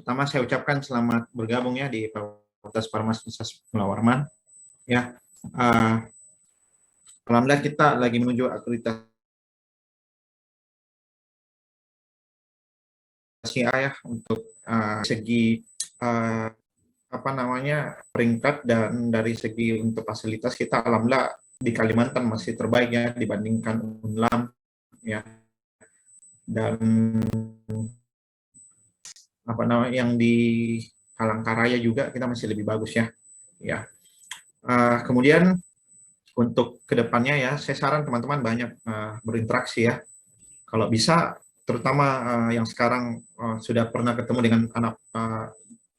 pertama saya ucapkan selamat bergabung ya di Fakultas Farmasi Universitas Mula Warman. Ya, alhamdulillah kita lagi menuju akreditasi A ya untuk segi apa namanya peringkat, dan dari segi untuk fasilitas kita alhamdulillah di Kalimantan masih terbaik ya dibandingkan UNLAM ya, dan apa namanya yang di Palangkaraya juga kita masih lebih bagus ya. Ya. Kemudian untuk kedepannya ya, saya saran teman-teman banyak berinteraksi ya. Kalau bisa, terutama yang sekarang sudah pernah ketemu dengan anak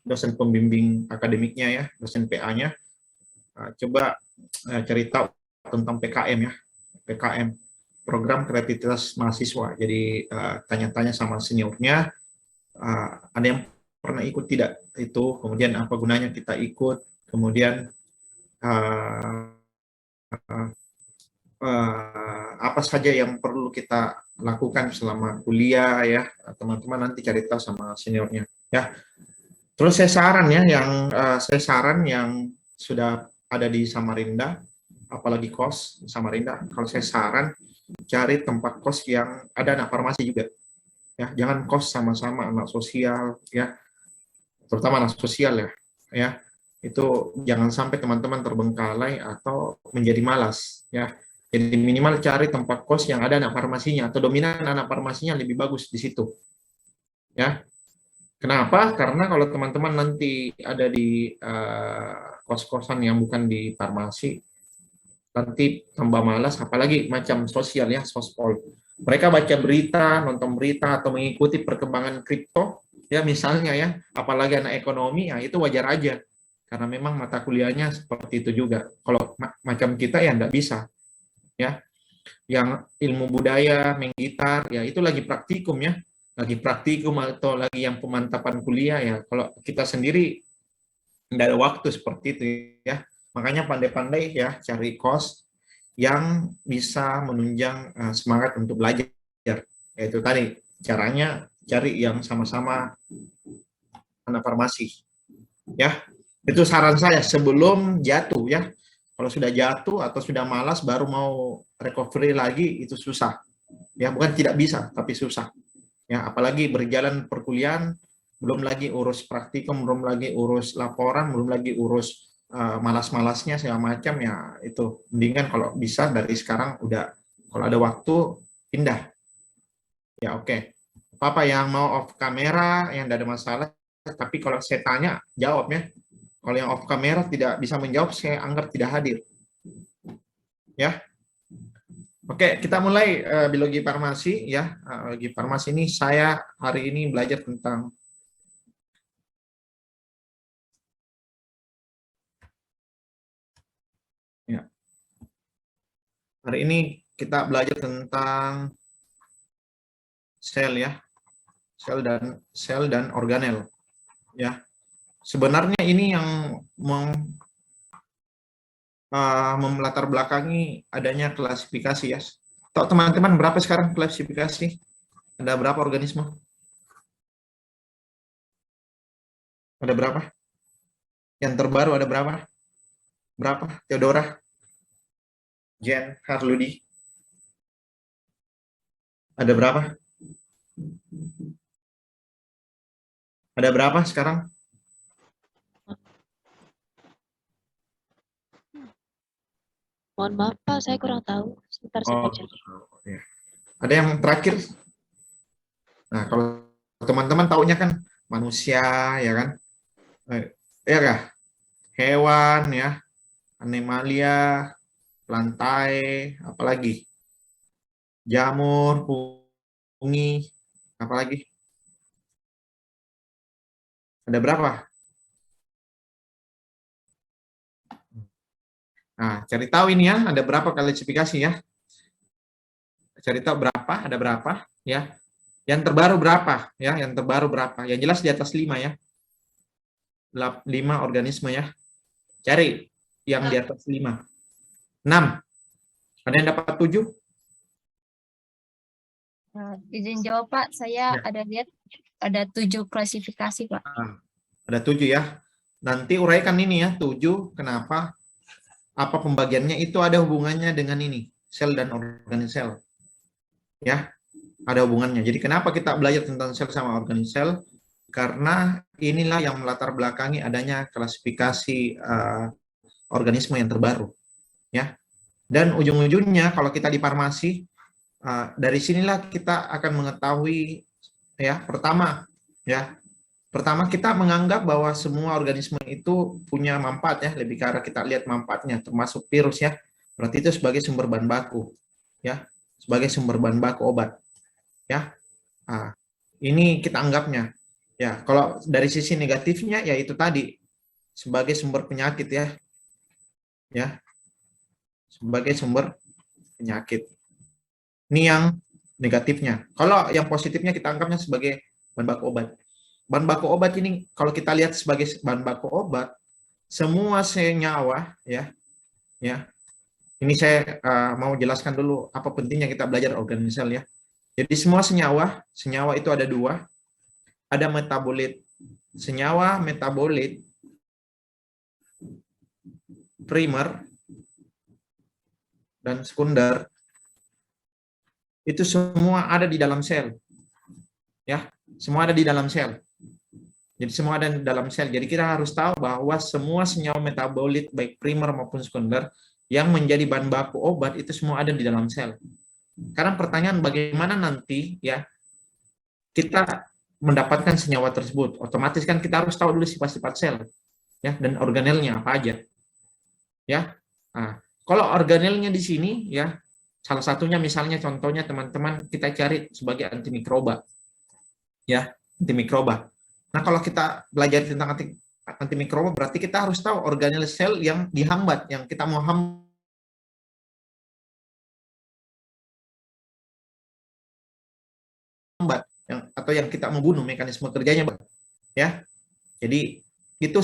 dosen pembimbing akademiknya ya, dosen PA-nya, coba cerita tentang PKM ya, PKM, program kreativitas mahasiswa. Jadi tanya-tanya sama seniornya, ada yang pernah ikut tidak itu, kemudian apa gunanya kita ikut, kemudian apa saja yang perlu kita lakukan selama kuliah ya, teman-teman nanti cari tahu sama seniornya ya. Terus saya saran ya, yang sudah ada di Samarinda, apalagi kos Samarinda, kalau saya saran cari tempat kos yang ada anak farmasi juga ya, jangan kos sama-sama anak sosial ya, terutama anak sosial ya, itu jangan sampai teman-teman terbengkalai atau menjadi malas ya. Jadi minimal cari tempat kos yang ada anak farmasinya atau dominan anak farmasinya lebih bagus di situ ya. Kenapa? Karena kalau teman-teman nanti ada di kos-kosan yang bukan di farmasi, nanti tambah malas, apalagi macam sosial ya, sospol. Mereka baca berita, nonton berita, atau mengikuti perkembangan kripto, ya misalnya ya, apalagi anak ekonomi, ya itu wajar aja. Karena memang mata kuliahnya seperti itu juga. Kalau macam kita ya enggak bisa. Ya, yang ilmu budaya, main gitar, ya itu lagi praktikum ya. Lagi praktikum atau lagi yang pemantapan kuliah ya. Kalau kita sendiri enggak ada waktu seperti itu ya. Makanya pandai-pandai ya cari kos yang bisa menunjang semangat untuk belajar. Yaitu tadi caranya cari yang sama-sama anak farmasi. Ya, itu saran saya sebelum jatuh ya. Kalau sudah jatuh atau sudah malas baru mau recovery lagi itu susah. Ya, bukan tidak bisa, tapi susah. Ya, apalagi berjalan perkuliahan, belum lagi urus praktikum, belum lagi urus laporan, belum lagi urus malas-malasnya segala macam ya, itu mendingan kalau bisa dari sekarang udah, kalau ada waktu pindah. Ya oke. Apa yang mau off kamera yang tidak ada masalah, tapi kalau saya tanya jawab ya. Kalau yang off kamera tidak bisa menjawab, saya anggap tidak hadir. Ya. Oke, kita mulai biologi farmasi ya. Biologi farmasi ini saya hari ini belajar tentang ya. Hari ini kita belajar tentang sel ya. Sel dan organel ya. Sebenarnya ini yang melatar belakangi adanya klasifikasi ya. Tahu teman-teman berapa sekarang klasifikasi? Ada berapa organisme? Ada berapa? Yang terbaru ada berapa? Berapa? Theodora? Jen? Harludi? Ada berapa? Ada berapa sekarang? Mohon maaf Pak, saya kurang tahu. Sebentar saya baca. Ya. Ada yang terakhir? Nah, kalau teman-teman taunya kan manusia, ya kan? Ya kah? Hewan, ya, animalia, lantai, apalagi? Jamur, fungi, apalagi? Ada berapa? Nah, cari tahu ini ya, ada berapa klasifikasi ya? Cari tahu berapa, ada berapa ya? Yang terbaru berapa ya? Yang terbaru berapa? Yang jelas di atas 5 ya. 5 organisme ya. Cari yang di atas 5. 6. Ada yang dapat 7? Izin jawab Pak, saya Ya. ada lihat ada 7 klasifikasi, Pak. Nah, ada 7 ya. Nanti uraikan ini ya, 7 kenapa, apa pembagiannya, itu ada hubungannya dengan ini, sel dan organel. Ya, ada hubungannya. Jadi kenapa kita belajar tentang sel sama organel? Karena inilah yang melatar belakangi adanya klasifikasi organisme yang terbaru. Ya. Dan ujung-ujungnya kalau kita di farmasi, dari sinilah kita akan mengetahui ya, pertama kita menganggap bahwa semua organisme itu punya manfaat ya, lebih ke arah kita lihat manfaatnya, termasuk virus ya. Berarti itu sebagai sumber bahan baku ya, sebagai sumber bahan baku obat ya. Ini kita anggapnya ya. Kalau dari sisi negatifnya ya itu tadi, sebagai sumber penyakit ya, sebagai sumber penyakit. Ini yang negatifnya. Kalau yang positifnya kita anggapnya sebagai bahan baku obat. Bahan baku obat ini kalau kita lihat sebagai bahan baku obat, semua senyawa ya. Ini saya mau jelaskan dulu apa pentingnya kita belajar organisme ya. Jadi semua senyawa itu ada 2. Ada metabolit. Senyawa metabolit primer dan sekunder itu semua ada di dalam sel. Ya, semua ada di dalam sel. Jadi semua ada di dalam sel. Jadi kita harus tahu bahwa semua senyawa metabolit baik primer maupun sekunder yang menjadi bahan baku obat itu semua ada di dalam sel. Sekarang pertanyaan bagaimana nanti ya kita mendapatkan senyawa tersebut? Otomatis kan kita harus tahu dulu sifat-sifat sel ya, dan organelnya apa aja. Ya. Nah, kalau organelnya di sini ya, salah satunya misalnya contohnya teman-teman kita cari sebagai antimikroba. Ya, antimikroba. Nah, kalau kita belajar tentang antimikroba berarti kita harus tahu organel sel yang dihambat, yang kita mau hambat, atau yang kita membunuh, mekanisme kerjanya ya. Jadi itu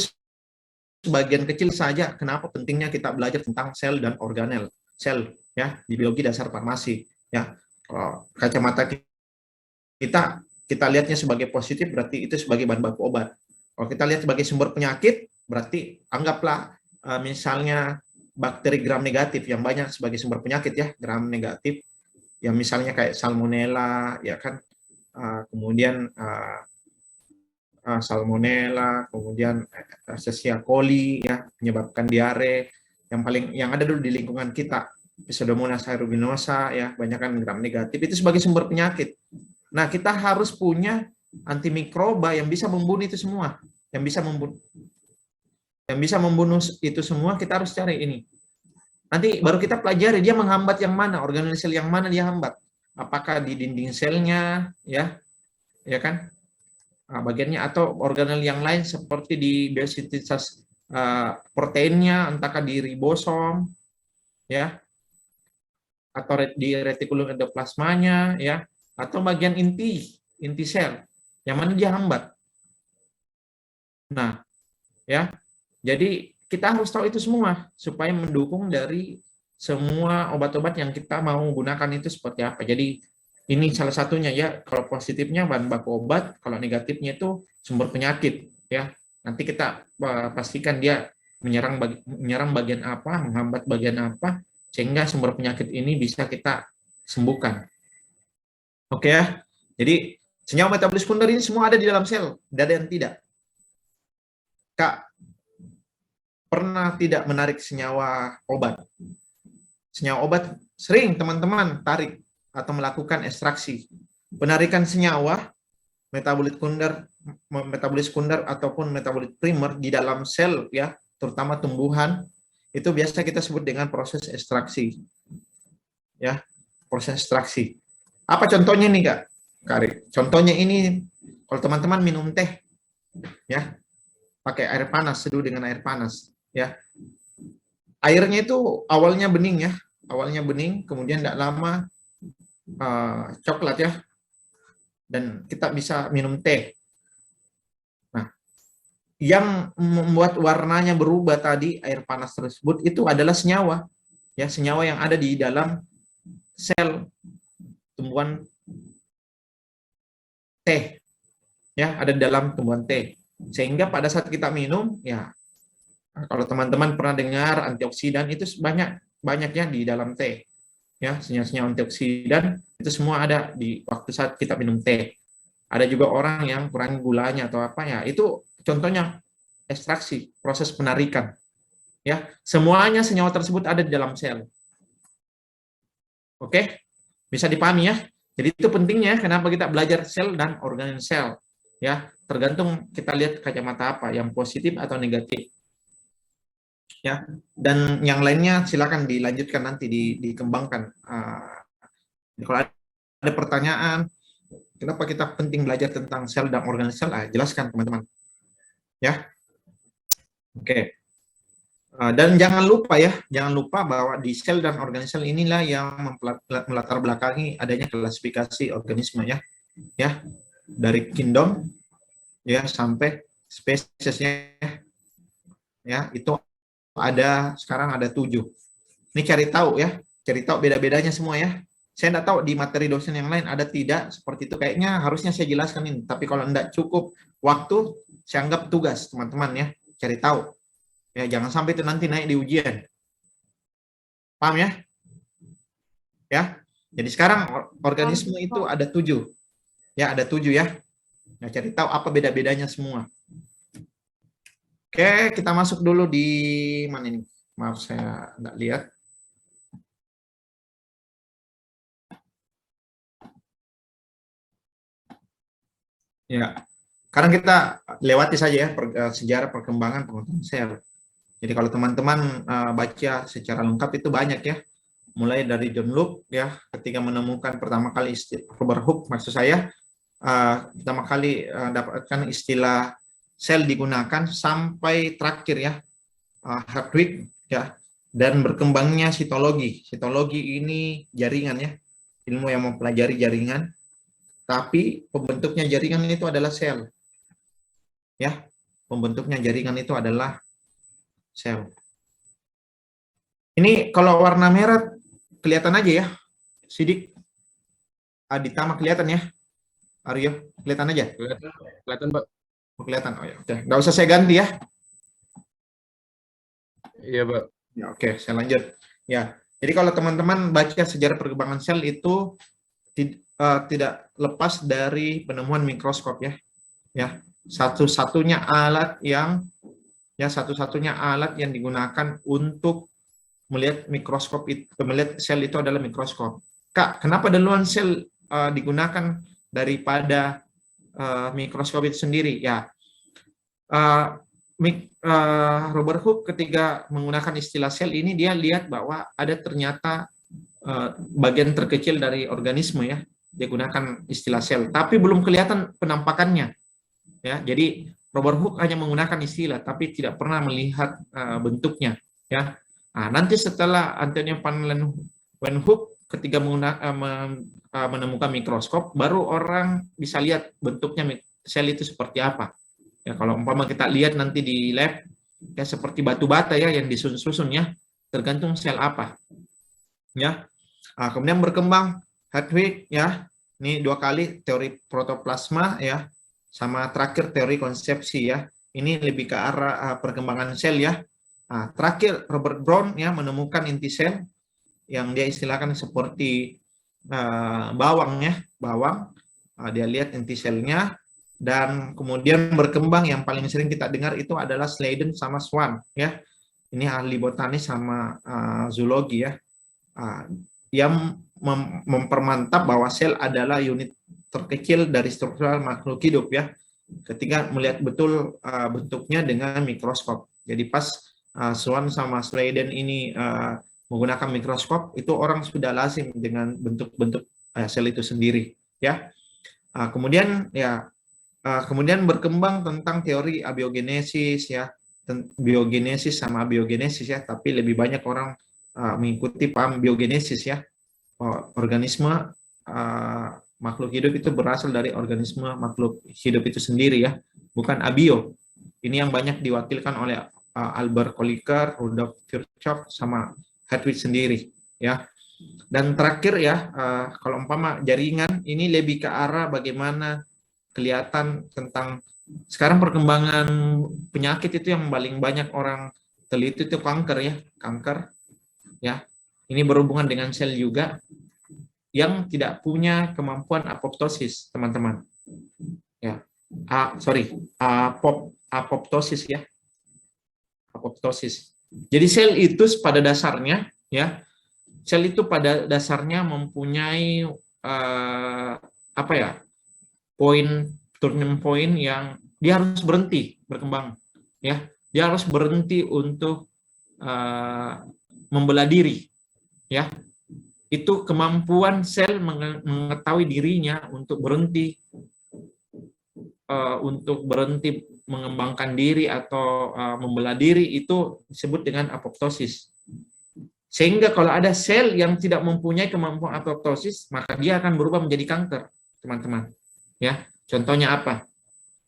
sebagian kecil saja kenapa pentingnya kita belajar tentang sel dan organel sel ya di biologi dasar farmasi ya. Kalau kacamata kita lihatnya sebagai positif berarti itu sebagai bahan baku obat. Kalau kita lihat sebagai sumber penyakit berarti anggaplah misalnya bakteri gram negatif yang banyak sebagai sumber penyakit ya, gram negatif yang misalnya kayak salmonella ya kan, kemudian salmonella, kemudian Escherichia coli ya menyebabkan diare, yang ada dulu di lingkungan kita, Pseudomonas aeruginosa ya, banyak kan gram negatif itu sebagai sumber penyakit. Nah, kita harus punya antimikroba yang bisa membunuh itu semua, yang bisa membunuh itu semua. Kita harus cari ini. Nanti baru kita pelajari dia menghambat yang mana, organel sel yang mana dia hambat. Apakah di dinding selnya ya kan? Bagiannya, atau organel yang lain seperti di biosintesis proteinnya, entahkah di ribosom ya, atau di retikulum endoplasmanya ya, atau bagian inti sel yang mana dia hambat. Nah ya, jadi kita harus tahu itu semua supaya mendukung dari semua obat-obat yang kita mau gunakan itu seperti apa. Jadi ini salah satunya ya. Kalau positifnya bahan baku obat, kalau negatifnya itu sumber penyakit ya. Nanti kita pastikan dia menyerang bagian apa, menghambat bagian apa, sehingga sumber penyakit ini bisa kita sembuhkan. Oke ya. Jadi senyawa metabolis sekunder ini semua ada di dalam sel, tidak ada yang tidak. Kak, pernah tidak menarik senyawa obat? Senyawa obat sering teman-teman tarik atau melakukan ekstraksi. Penarikan senyawa metabolit sekunder ataupun metabolit primer di dalam sel ya, terutama tumbuhan, itu biasa kita sebut dengan proses ekstraksi. Ya, proses ekstraksi. Apa contohnya nih Kak? Contohnya ini kalau teman-teman minum teh ya, pakai air panas, seduh dengan air panas ya. Airnya itu awalnya bening ya, kemudian tidak lama coklat ya, dan kita bisa minum teh. Nah, yang membuat warnanya berubah tadi air panas tersebut itu adalah senyawa ya, senyawa yang ada di dalam sel tumbuhan teh ya, ada di dalam tumbuhan teh. Sehingga pada saat kita minum, ya, kalau teman-teman pernah dengar antioksidan itu banyaknya di dalam teh, ya, senyawa-senyawa antioksidan itu semua ada di waktu saat kita minum teh. Ada juga orang yang kurang gulanya atau apa ya, itu contohnya ekstraksi, proses penarikan, ya. Semuanya senyawa tersebut ada di dalam sel. Oke, bisa dipahami ya. Jadi itu pentingnya kenapa kita belajar sel dan organ sel, ya. Tergantung kita lihat kacamata apa, yang positif atau negatif, ya. Dan yang lainnya silakan dilanjutkan nanti dikembangkan. Kalau ada pertanyaan, kenapa kita penting belajar tentang sel dan organ sel, jelaskan teman-teman, ya. Oke. Dan jangan lupa bahwa di sel dan organ sel inilah yang melatar belakangi adanya klasifikasi organisme, ya, dari kingdom, ya, sampai spesiesnya, ya, itu sekarang ada 7. Ini cari tahu beda-bedanya semua, ya. Saya enggak tahu di materi dosen yang lain ada tidak seperti itu, kayaknya harusnya saya jelaskan ini, tapi kalau enggak cukup waktu, saya anggap tugas teman-teman, ya, cari tahu. Ya, jangan sampai itu nanti naik di ujian. Paham ya? Ya. Jadi sekarang organisme itu ada 7. Ya, ada 7 ya. Nah, cari tahu apa beda-bedanya semua. Oke, kita masuk dulu di mana ini? Maaf, saya nggak lihat. Ya. Sekarang kita lewati saja ya sejarah perkembangan pengetahuan sel. Jadi kalau teman-teman baca secara lengkap itu banyak ya. Mulai dari John Locke ya, ketika menemukan pertama kali Robert Hooke maksud saya, pertama kali dapatkan istilah sel digunakan sampai terakhir ya, Hartwig ya, dan berkembangnya sitologi. Sitologi ini jaringan ya, ilmu yang mempelajari jaringan, tapi pembentuknya jaringan itu adalah sel. Ya, pembentuknya jaringan itu adalah sel. Ini kalau warna merah kelihatan aja ya, Sidik. Aditama kelihatan ya, Aryo kelihatan aja. Kelihatan, Pak. Oh, kelihatan. Oh ya, oke. Nggak usah saya ganti ya. Iya, Pak. Ya, oke, saya lanjut. Ya, jadi kalau teman-teman baca sejarah perkembangan sel itu tidak lepas dari penemuan mikroskop ya. Ya, satu-satunya alat yang digunakan untuk melihat melihat sel itu adalah mikroskop. Kak, kenapa duluan sel digunakan daripada mikroskop itu sendiri? Ya, Robert Hooke ketika menggunakan istilah sel ini, dia lihat bahwa ada ternyata bagian terkecil dari organisme ya, dia gunakan istilah sel, tapi belum kelihatan penampakannya. Ya, jadi Robert Hooke hanya menggunakan istilah, tapi tidak pernah melihat bentuknya. Ya, nah, nanti setelah Antonio van Leeuwenhoek ketika menemukan mikroskop, baru orang bisa lihat bentuknya sel itu seperti apa. Ya, kalau umpama kita lihat nanti di lab, ya seperti batu bata ya yang disusun-susun ya, tergantung sel apa. Ya, kemudian berkembang Hartwig ya, ini 2 kali teori protoplasma ya, sama terakhir teori konsepsi ya. Ini lebih ke arah perkembangan sel ya. Terakhir Robert Brown ya menemukan inti sel yang dia istilahkan seperti bawang ya, bawang. Dia lihat inti selnya, dan kemudian berkembang yang paling sering kita dengar itu adalah Sladen sama Swan ya. Ini ahli botanis sama zoologi ya. Yang mempermantap bahwa sel adalah unit terkecil dari struktural makhluk hidup ya, ketika melihat betul bentuknya dengan mikroskop. Jadi pas Swan sama Sladen ini menggunakan mikroskop, itu orang sudah lazim dengan bentuk-bentuk sel itu sendiri ya. Kemudian berkembang tentang teori abiogenesis ya, biogenesis sama abiogenesis ya, tapi lebih banyak orang mengikuti paham biogenesis ya. Organisme makhluk hidup itu berasal dari organisme makhluk hidup itu sendiri ya, bukan abio. Ini yang banyak diwakilkan oleh Albert Kolliker, Rudolf Virchow sama Hartwig sendiri ya. Dan terakhir ya, kalau umpama jaringan ini lebih ke arah bagaimana kelihatan tentang sekarang perkembangan penyakit itu yang paling banyak orang teliti itu kanker ya, kanker ya. Ini berhubungan dengan sel juga yang tidak punya kemampuan apoptosis, teman-teman. Ya. Apoptosis ya. Apoptosis. Jadi sel itu pada dasarnya ya, sel itu pada dasarnya mempunyai turning point yang dia harus berhenti berkembang ya. Dia harus berhenti untuk membelah diri ya. Itu kemampuan sel mengetahui dirinya untuk berhenti mengembangkan diri atau membelah diri, itu disebut dengan apoptosis. Sehingga kalau ada sel yang tidak mempunyai kemampuan apoptosis, maka dia akan berubah menjadi kanker, teman-teman. Ya, contohnya apa?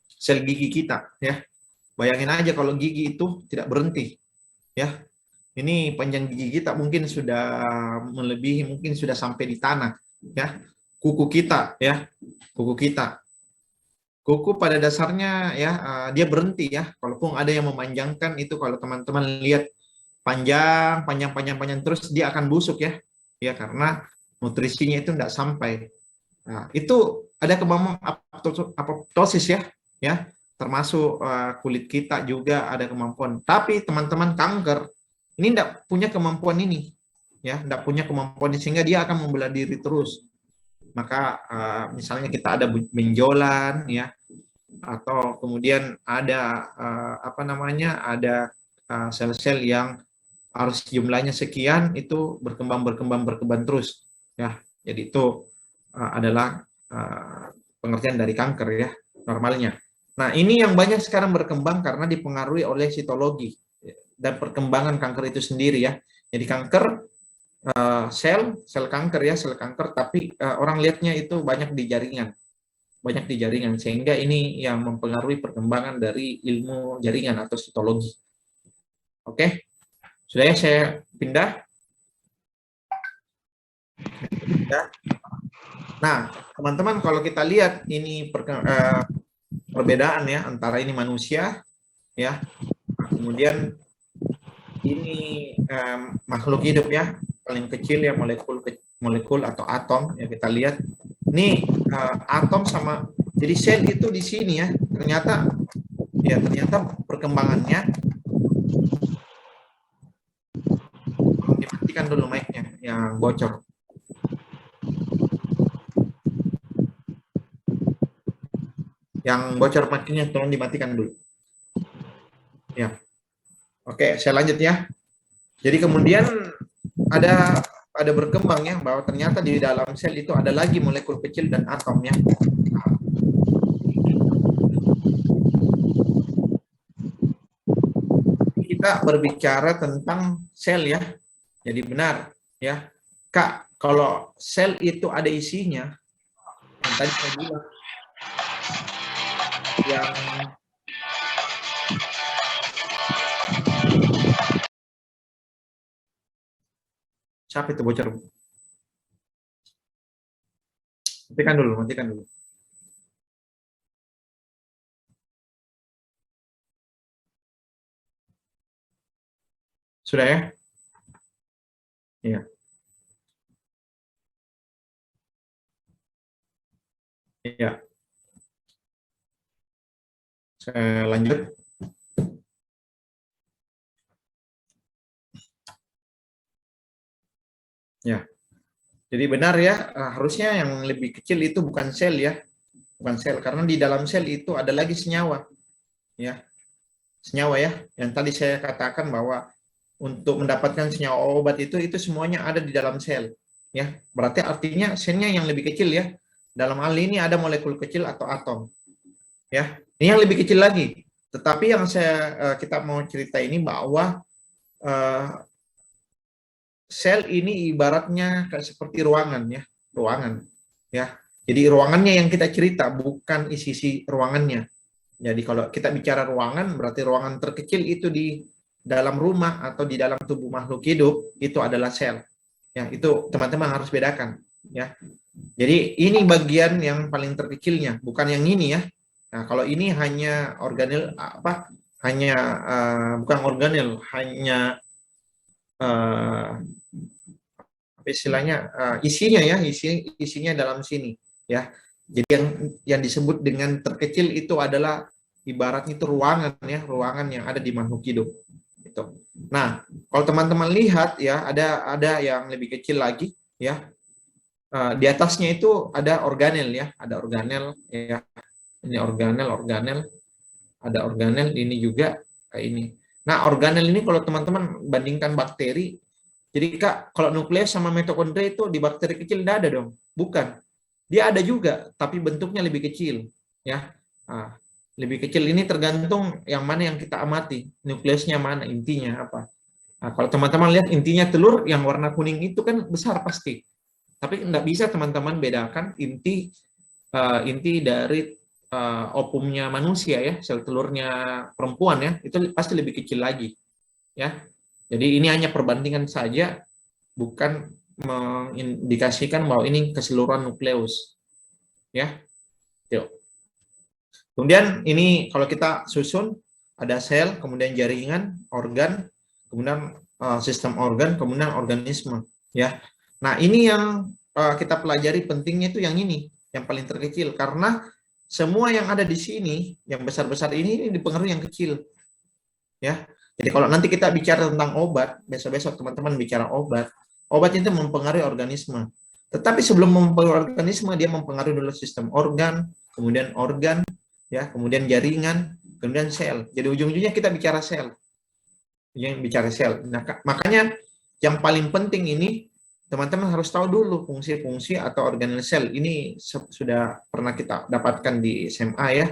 Sel gigi kita, ya. Bayangin aja kalau gigi itu tidak berhenti, ya. Ini panjang gigi kita mungkin sudah melebihi, mungkin sudah sampai di tanah, ya. Kuku kita, ya, kuku kita. Kuku pada dasarnya ya dia berhenti ya. Kalaupun ada yang memanjangkan itu, kalau teman-teman lihat panjang terus dia akan busuk ya. Ya karena nutrisinya itu tidak sampai. Nah, itu ada kemampuan apoptosis ya. Ya, termasuk kulit kita juga ada kemampuan. Tapi teman-teman kanker ini tidak punya kemampuan ini. Ya, tidak punya kemampuan ini, sehingga dia akan membelah diri terus. Maka misalnya kita ada benjolan ya, atau kemudian ada ada sel-sel yang harus jumlahnya sekian, itu berkembang terus ya. Jadi itu adalah pengertian dari kanker ya normalnya. Nah, ini yang banyak sekarang berkembang karena dipengaruhi oleh sitologi dan perkembangan kanker itu sendiri ya. Jadi kanker sel kanker ya, sel kanker, tapi orang lihatnya itu banyak di jaringan, sehingga ini yang mempengaruhi perkembangan dari ilmu jaringan atau sitologi. Oke, sudah ya, saya pindah. Nah, teman-teman, kalau kita lihat ini perbedaan ya antara ini manusia ya, kemudian ini makhluk hidup ya, paling kecil ya, molekul atau atom ya. Kita lihat nih atom sama, jadi sel itu di sini ya, ternyata perkembangannya. Dimatikan dulu mic-nya yang bocor. Yang bocor mic-nya tolong dimatikan dulu ya. Oke, saya lanjut ya. Jadi kemudian ada berkembang ya, bahwa ternyata di dalam sel itu ada lagi molekul kecil dan atom ya. Kita berbicara tentang sel ya. Jadi benar ya, Kak, kalau sel itu ada isinya, yang tadi saya bilang, yang siapa itu bocor? Matikan dulu. Sudah ya? Iya. Iya. Saya lanjut. Ya. Jadi benar ya, harusnya yang lebih kecil itu bukan sel ya. Bukan sel, karena di dalam sel itu ada lagi senyawa. Ya. Senyawa ya, yang tadi saya katakan bahwa untuk mendapatkan senyawa obat itu semuanya ada di dalam sel. Ya, berarti artinya selnya yang lebih kecil ya. Dalam hal ini ada molekul kecil atau atom. Ya, ini yang lebih kecil lagi. Tetapi yang kita mau cerita ini bahwa sel ini ibaratnya kayak seperti ruangan ya. Jadi ruangannya yang kita cerita, bukan isi ruangannya. Jadi kalau kita bicara ruangan, berarti ruangan terkecil itu di dalam rumah atau di dalam tubuh makhluk hidup itu adalah sel. Ya, itu teman-teman harus bedakan. ya. Jadi ini bagian yang paling terkecilnya, bukan yang ini ya. Nah, kalau ini hanya organel apa? Hanya bukan organel, hanya apa istilahnya isinya ya, isinya dalam sini ya. Jadi yang disebut dengan terkecil itu adalah ibaratnya itu ruangan ya, ruangan yang ada di makhluk hidup. Itu. Nah, kalau teman-teman lihat ya, ada yang lebih kecil lagi ya. Di atasnya itu ada organel ya, ada organel ya. Ini organel, ada organel ini juga kayak ini. Nah, organel ini kalau teman-teman bandingkan bakteri, jadi Kak, kalau nukleus sama mitokondria itu di bakteri kecil tidak ada dong? Bukan. Dia ada juga, tapi bentuknya lebih kecil ya. Nah, lebih kecil ini tergantung yang mana yang kita amati, nukleusnya mana, intinya apa. Nah, kalau teman-teman lihat intinya telur yang warna kuning itu kan besar pasti. Tapi tidak bisa teman-teman bedakan inti dari opumnya manusia ya, sel telurnya perempuan ya, itu pasti lebih kecil lagi ya. Jadi ini hanya perbandingan saja, bukan mengindikasikan bahwa ini keseluruhan nukleus ya. Yuk. Kemudian ini kalau kita susun ada sel, kemudian jaringan, organ, kemudian sistem organ, kemudian organisme ya. Nah, ini yang kita pelajari pentingnya itu yang ini, yang paling terkecil, karena semua yang ada di sini, yang besar-besar ini dipengaruhi yang kecil. Ya. Jadi kalau nanti kita bicara tentang obat, besok-besok teman-teman bicara obat itu mempengaruhi organisme. Tetapi sebelum mempengaruhi organisme, dia mempengaruhi dulu sistem organ, kemudian organ, ya, kemudian jaringan, kemudian sel. Jadi ujung-ujungnya kita bicara sel. Yang bicara sel. Nah, makanya yang paling penting ini teman-teman harus tahu dulu fungsi-fungsi atau organel sel. Ini sudah pernah kita dapatkan di SMA ya.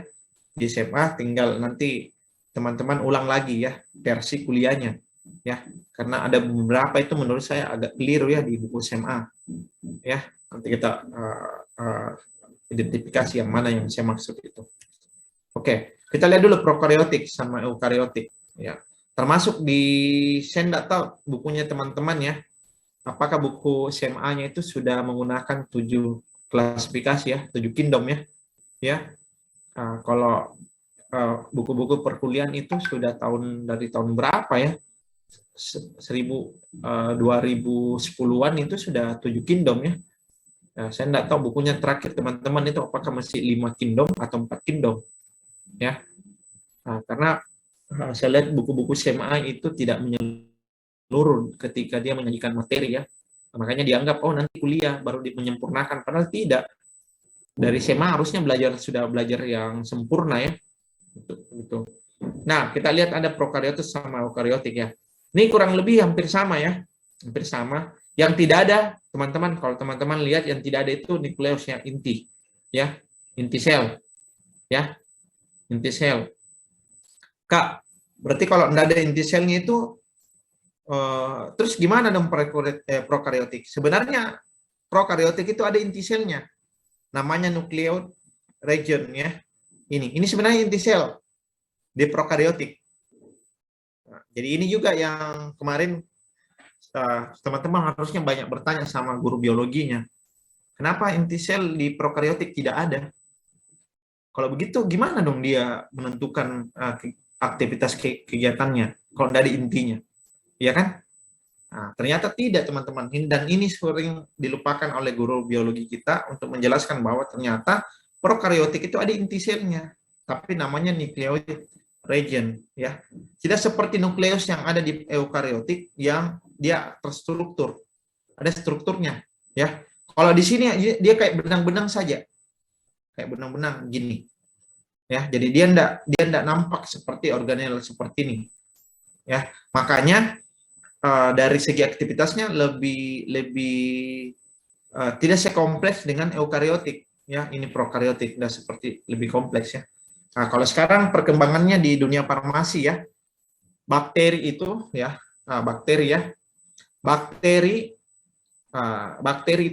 Di SMA tinggal nanti teman-teman ulang lagi ya versi kuliahnya ya. Karena ada beberapa itu menurut saya agak keliru ya di buku SMA. Ya, nanti kita identifikasi yang mana yang saya maksud itu. Oke, kita lihat dulu prokariotik sama eukariotik ya. Termasuk di saya enggak tahu bukunya teman-teman ya. Apakah buku SMA-nya itu sudah menggunakan 7 klasifikasi ya, 7 kingdom ya. Ya. Kalau buku-buku perkuliahan itu sudah dari tahun berapa ya? 2010-an itu sudah 7 kingdom ya. Nah, saya enggak tahu bukunya terakhir teman-teman itu apakah masih 5 kingdom atau 4 kingdom. Ya. Nah, karena saya lihat buku-buku SMA itu tidak menyeluruh ketika dia menyajikan materi ya. Makanya dianggap nanti kuliah baru menyempurnakan, padahal tidak. Dari SMA harusnya sudah belajar yang sempurna ya. Gitu. Nah, kita lihat ada prokariotik sama eukariotik ya. Ini kurang lebih hampir sama ya. Hampir sama. Yang tidak ada, teman-teman, kalau teman-teman lihat yang tidak ada itu nukleusnya inti. Ya, inti sel. Ya. Inti sel. Kak, berarti kalau tidak ada inti selnya itu terus gimana dong prokariotik? Sebenarnya prokariotik itu ada inti selnya. Namanya nucleoid region ya. Ini sebenarnya inti sel di prokariotik. Nah, jadi ini juga yang kemarin teman-teman harusnya banyak bertanya sama guru biologinya. Kenapa inti sel di prokariotik tidak ada? Kalau begitu gimana dong dia menentukan aktivitas kegiatannya kalau dari intinya? Ya kan? Nah, ternyata tidak teman-teman, dan ini sering dilupakan oleh guru biologi kita untuk menjelaskan bahwa ternyata prokariotik itu ada inti selnya, tapi namanya nucleoid region ya. Tidak seperti nukleus yang ada di eukariotik yang dia terstruktur, ada strukturnya ya. Kalau di sini dia kayak benang-benang saja, kayak benang-benang gini ya. Jadi dia enggak nampak seperti organel seperti ini ya. Makanya dari segi aktivitasnya lebih tidak sekompleks dengan eukariotik ya. Ini prokariotik dan seperti lebih kompleks ya. Nah, kalau sekarang perkembangannya di dunia farmasi ya, bakteri itu ya, bakteri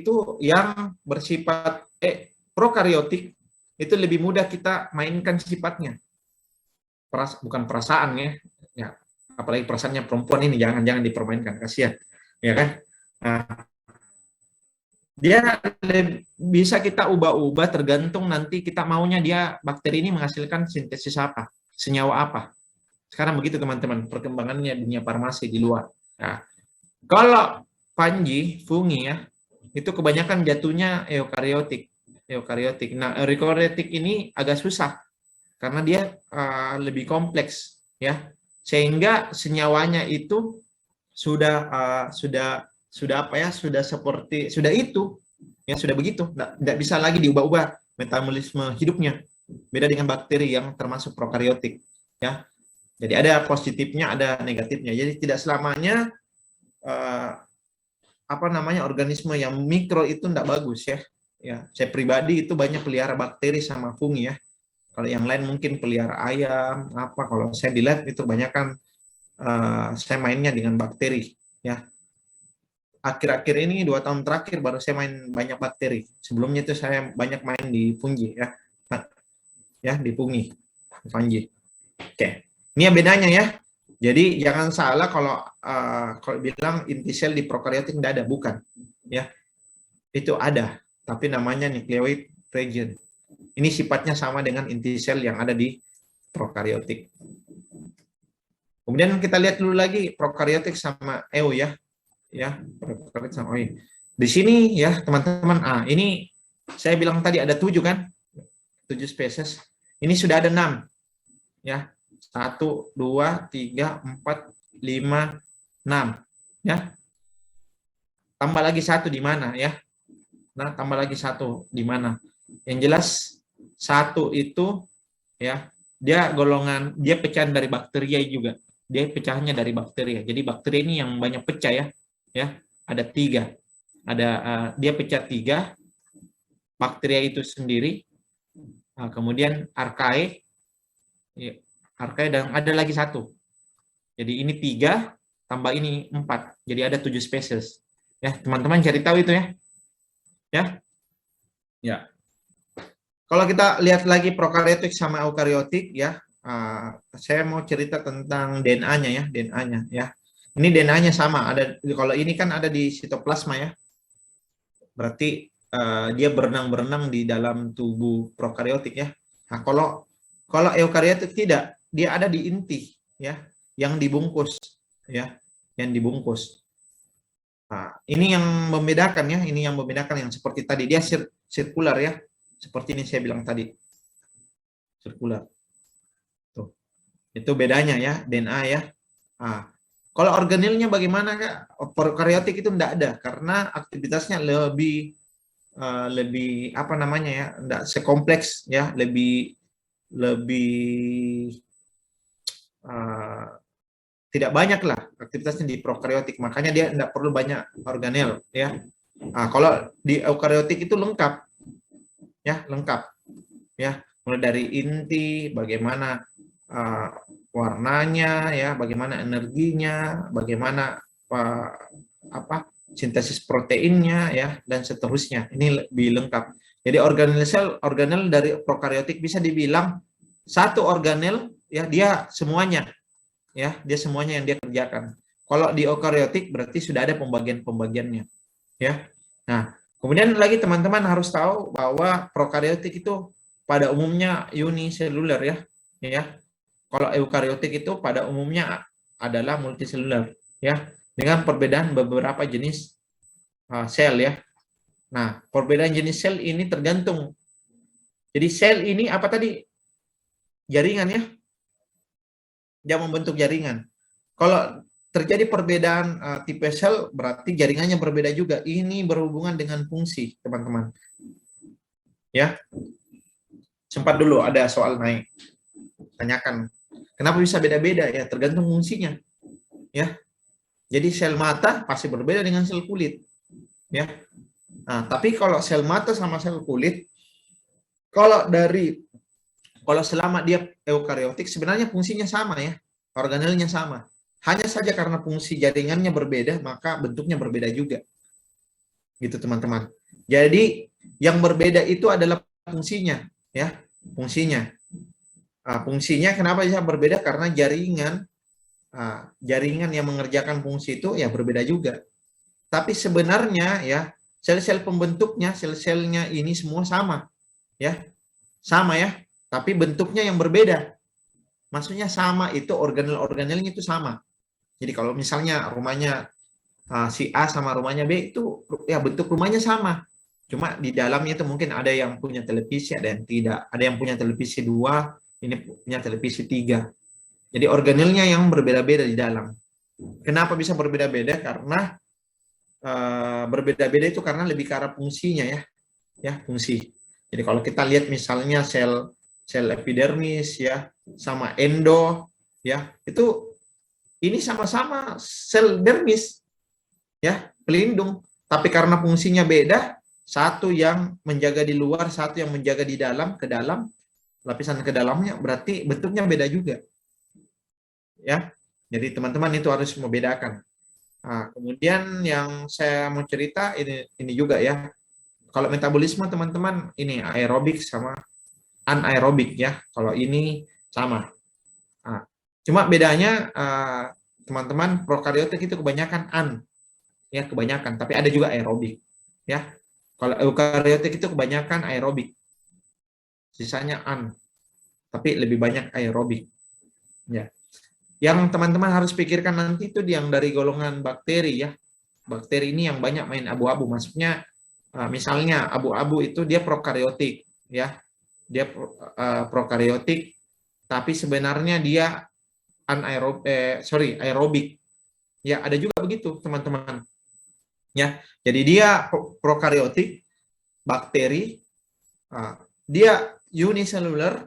itu yang bersifat prokariotik itu lebih mudah kita mainkan sifatnya, bukan perasaan ya. Apalagi perasaannya perempuan ini jangan dipermainkan, kasihan ya kan. Nah, Dia bisa kita ubah-ubah tergantung nanti kita maunya dia bakteri ini menghasilkan sintesis apa, senyawa apa. Sekarang begitu teman-teman perkembangannya dunia farmasi di luar. Nah, kalau fungi ya, itu kebanyakan jatuhnya eukariotik. Nah, eukariotik ini agak susah karena dia lebih kompleks ya. Sehingga senyawanya itu sudah apa ya, sudah itu ya, sudah begitu, tidak bisa lagi diubah-ubah metabolisme hidupnya. Beda dengan bakteri yang termasuk prokariotik ya. Jadi ada positifnya, ada negatifnya. Jadi tidak selamanya organisme yang mikro itu tidak bagus ya. Ya, saya pribadi itu banyak pelihara bakteri sama fungi ya. Kalau yang lain mungkin pelihara ayam apa. Kalau saya di lab itu banyak kan saya mainnya dengan bakteri ya. Akhir-akhir ini 2 tahun terakhir baru saya main banyak bakteri. Sebelumnya itu saya banyak main di fungi ya. Nah, ya di fungi, fungi. Oke. Ini yang bedanya ya. Jadi jangan salah kalau bilang inti sel di prokaryotik tidak ada, bukan. Ya. Itu ada, tapi namanya nucleoid region. Ini sifatnya sama dengan inti sel yang ada di prokaryotik. Kemudian kita lihat dulu lagi prokaryotik sama EU ya. Ya, prokaryotik sama EU. Di sini ya, teman-teman, ini saya bilang tadi ada 7 kan? 7 spesies. Ini sudah ada 6. Ya. 1, 2, 3, 4, 5, 6. Ya. Tambah lagi 1 di mana ya? Nah, tambah lagi 1 di mana? Yang jelas 1 itu ya, dia pecahan dari bakteria juga. Dia pecahannya dari bakteria. Jadi bakteri ini yang banyak pecah ya. Ya, ada 3. Dia pecah 3. Bakteria itu sendiri. Kemudian archaea. Ya, dan ada lagi 1. Jadi ini 3 tambah ini 4. Jadi ada 7 spesies. Ya, teman-teman cari tahu itu ya. Ya. Ya. Kalau kita lihat lagi prokaryotik sama eukaryotik ya, saya mau cerita tentang DNA-nya ya, DNA-nya ya. Ini DNA-nya sama, kalau ini kan ada di sitoplasma ya. Berarti dia berenang-berenang di dalam tubuh prokaryotik ya. Nah, kalau eukaryotik tidak, dia ada di inti ya, yang dibungkus ya, yang dibungkus. Nah, ini yang membedakan ya, yang seperti tadi dia sirkular ya. Seperti ini saya bilang tadi. Sirkular. Tuh. Itu bedanya ya, DNA ya. Kalau organelnya bagaimana Kak? Prokaryotik itu enggak ada karena aktivitasnya lebih apa namanya ya, enggak sekompleks ya, lebih tidak banyak lah aktivitasnya di prokaryotik. Makanya dia enggak perlu banyak organel ya. Kalau di eukaryotik itu lengkap. Ya, lengkap. Ya, mulai dari inti, bagaimana warnanya ya, bagaimana energinya, bagaimana sintesis proteinnya ya, dan seterusnya. Ini lebih lengkap. Jadi organel dari prokaryotik bisa dibilang satu organel ya, dia semuanya yang dia kerjakan. Kalau di eukaryotik berarti sudah ada pembagian-pembagiannya ya. Nah, kemudian lagi teman-teman harus tahu bahwa prokaryotik itu pada umumnya uniseluler ya. Kalau eukaryotik itu pada umumnya adalah multiseluler ya, dengan perbedaan beberapa jenis sel ya. Nah, perbedaan jenis sel ini tergantung. Jadi sel ini apa tadi? Jaringan ya. Dia membentuk jaringan. Kalau terjadi perbedaan tipe sel, berarti jaringannya berbeda juga. Ini berhubungan dengan fungsi, teman-teman. Ya. Sempat dulu ada soal naik. Tanyakan, kenapa bisa beda-beda ya? Tergantung fungsinya. Ya. Jadi sel mata pasti berbeda dengan sel kulit. Ya. Nah, tapi kalau sel mata sama sel kulit, kalau selama dia eukaryotik sebenarnya fungsinya sama ya, organelnya sama. Hanya saja karena fungsi jaringannya berbeda, maka bentuknya berbeda juga. Gitu teman-teman. Jadi yang berbeda itu adalah fungsinya, ya, fungsinya. Fungsinya kenapa bisa berbeda? Karena jaringan yang mengerjakan fungsi itu ya berbeda juga. Tapi sebenarnya ya sel-sel pembentuknya, sel-selnya ini semua sama, ya, sama ya, tapi bentuknya yang berbeda. Maksudnya sama itu organel-organelnya itu sama. Jadi kalau misalnya rumahnya si A sama rumahnya B itu ya bentuk rumahnya sama. Cuma di dalamnya itu mungkin ada yang punya televisi, ada yang tidak. Ada yang punya televisi 2, ini punya televisi 3. Jadi organelnya yang berbeda-beda di dalam. Kenapa bisa berbeda-beda? Karena berbeda-beda itu karena lebih ke arah fungsinya ya fungsi. Jadi kalau kita lihat misalnya sel epidermis ya sama endo ya itu ini sama-sama sel dermis ya pelindung, tapi karena fungsinya beda, satu yang menjaga di luar, satu yang menjaga di dalam, ke dalam lapisan ke dalamnya, berarti bentuknya beda juga ya. Jadi teman-teman itu harus membedakan. Nah, kemudian yang saya mau cerita ini juga ya. Kalau metabolisme teman-teman ini aerobik sama anaerobik ya. Kalau ini sama. Nah, cuma bedanya teman-teman prokariotik itu kebanyakan ya kebanyakan, tapi ada juga aerobik ya. Kalau eukariotik itu kebanyakan aerobik. Sisanya tapi lebih banyak aerobik. Ya. Yang teman-teman harus pikirkan nanti itu yang dari golongan bakteri ya. Bakteri ini yang banyak main abu-abu. Maksudnya misalnya abu-abu itu dia prokariotik ya. Dia prokariotik tapi sebenarnya dia aerobik. Ya, ada juga begitu, teman-teman. Ya. Jadi dia prokariotik bakteri dia unicellular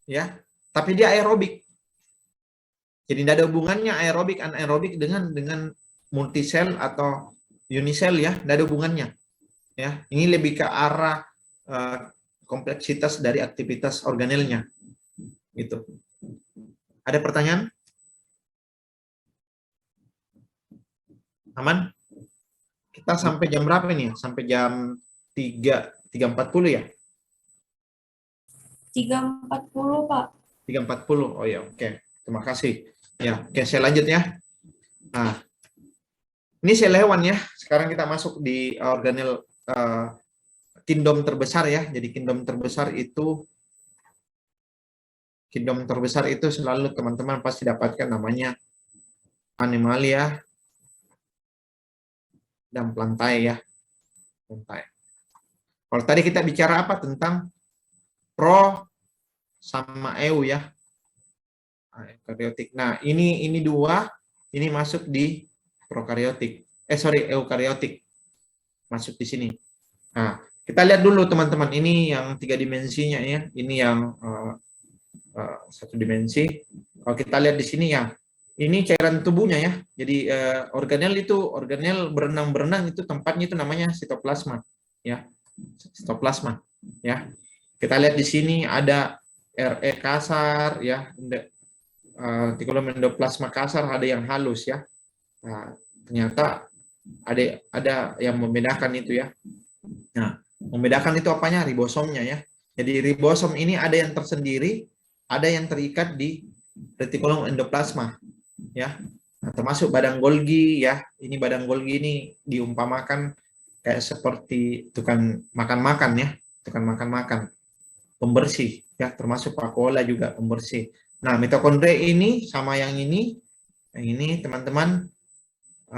ya, tapi dia aerobik. Jadi tidak ada hubungannya aerobik anaerobik dengan multisel atau unisel ya, tidak ada hubungannya. Ya, ini lebih ke arah kompleksitas dari aktivitas organelnya. Gitu. Ada pertanyaan? Aman? Kita sampai jam berapa nih? Sampai jam 3.40 ya? 3.40, Pak. 3.40. Oh ya, oke. Terima kasih. Ya, oke, saya lanjut ya. Nah, ini sel hewan ya. Sekarang kita masuk di organel kingdom terbesar ya. Jadi kingdom terbesar itu selalu teman-teman pasti dapatkan namanya animalia dan plantae ya. Plantae. Kalau tadi kita bicara apa tentang pro sama eu ya. Eukariotik. Nah, ini dua, ini masuk di prokariotik. Eukariotik. Masuk di sini. Nah, kita lihat dulu teman-teman, ini yang 3 dimensinya ya. Ini yang 1 dimensi. Kalau kita lihat di sini ya, ini cairan tubuhnya ya. Jadi organel berenang-berenang itu tempatnya itu namanya sitoplasma ya. Sitoplasma ya. Kita lihat di sini ada RE kasar ya. Retikulum endoplasma kasar, ada yang halus ya. Nah, ternyata ada yang membedakan itu ya. Nah, membedakan itu apanya? Ribosomnya ya. Jadi ribosom ini ada yang tersendiri, ada yang terikat di retikulum endoplasma ya. Nah, termasuk badan Golgi ya. Ini badan Golgi ini diumpamakan kayak seperti tukang makan-makan ya, tukang makan-makan, pembersih ya, termasuk vakuola juga pembersih. Nah, mitokondria ini sama yang ini teman-teman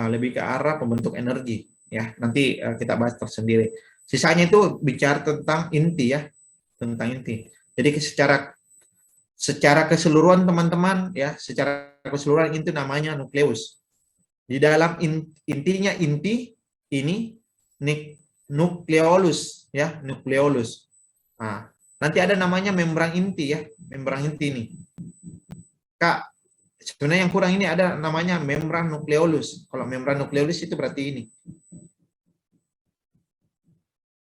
lebih ke arah pembentuk energi ya. Nanti kita bahas tersendiri. Sisanya itu bicara tentang inti ya, tentang inti. Jadi secara keseluruhan teman-teman ya, secara keseluruhan itu namanya nukleus. Di dalam intinya inti ini nukleolus ya, nukleolus. Nah, nanti ada namanya membran inti ya, membran inti ini. Kak, sebenarnya yang kurang ini ada namanya membran nukleolus. Kalau membran nukleolus itu berarti ini.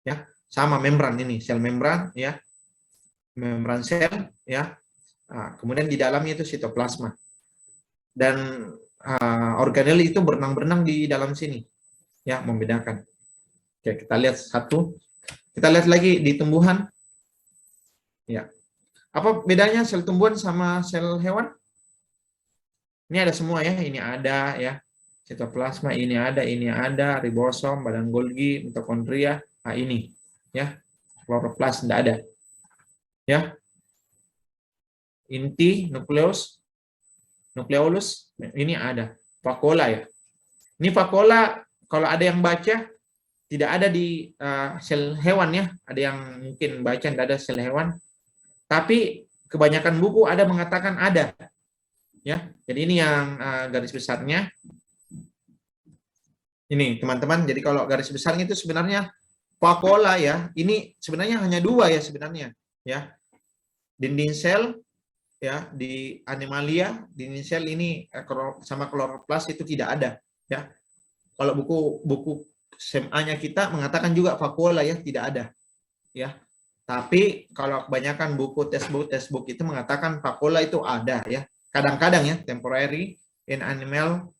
Ya, sama membran ini, sel membran ya. Membran sel ya. Nah, kemudian di dalamnya itu sitoplasma. Dan organel itu berenang-berenang di dalam sini. Ya, membedakan. Oke, kita lihat satu. Kita lihat lagi di tumbuhan. Ya. Apa bedanya sel tumbuhan sama sel hewan? Ini ada semua ya, ini ada ya. Sitoplasma ini ada, ribosom, badan Golgi, mitokondria, ini ya. Kloroplas tidak ada. Ya. Inti, nukleolus ini ada. Vakuola ya. Ini vakuola kalau ada yang baca tidak ada di sel hewan ya. Ada yang mungkin baca tidak ada sel hewan. Tapi kebanyakan buku ada mengatakan ada. Ya. Jadi ini yang garis besarnya. Ini teman-teman, jadi kalau garis besarnya itu sebenarnya vakuola ya, ini sebenarnya hanya dua ya sebenarnya ya. Dinding sel ya di animalia, dinding sel ini sama kloroplas itu tidak ada ya. Kalau buku SMA-nya kita mengatakan juga vakuola ya, tidak ada ya. Tapi kalau kebanyakan buku textbook itu mengatakan vakuola itu ada ya. Kadang-kadang ya, temporary in animal